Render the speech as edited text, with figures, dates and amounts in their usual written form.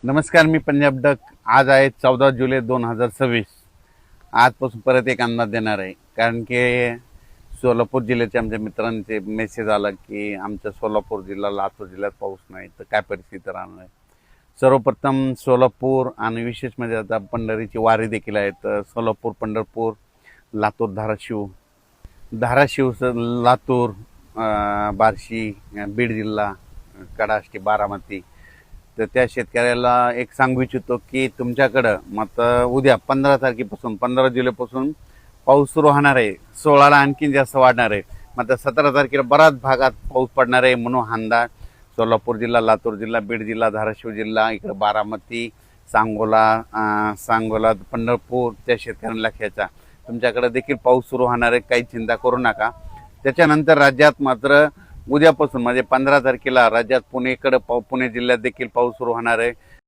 नमस्कार, मी पंजाब डक. आज आहे 14 जुलै 2026. आजपासून परत एक अंदाज देणार आहे, कारण की सोलापूर जिल्ह्याचे आमच्या मित्रांचे मेसेज आला की आमच्या सोलापूर जिल्हा लातूर जिल्ह्यात पाऊस नाही, तर काय परिस्थिती राहणार आहे. सर्वप्रथम सोलापूर आणि विशेष म्हणजे आता पंढरीची वारी देखील आहे, तर सोलापूर, पंढरपूर, लातूर, धाराशिव, लातूर, बार्शी, बीड जिल्हा, कडाष्टी, बारामती. तर त्या शेतकऱ्याला एक सांगू इच्छितो की तुमच्याकडं मग उद्या 15 तारखेपासून 15 जुलैपासून पाऊस सुरू होणार आहे. 16ला आणखीन जास्त वाढणार आहे. मग 17 तारखेला बऱ्याच भागात पाऊस पडणार आहे म्हणून अंदाज. सोलापूर जिल्हा, लातूर जिल्हा, बीड जिल्हा, धाराशिव जिल्हा, इकडं बारामती, सांगोला, पंढरपूर, त्या शेतकऱ्यांना लक्षाचा तुमच्याकडे देखील पाऊस सुरू होणार आहे. काही चिंता करू नका. त्याच्यानंतर राज्यात मात्र उद्यापासून म्हणजे 15 तारखेला राज्यात पुणे जिल्ह्यात देखील पाऊस सुरू होणार आहे.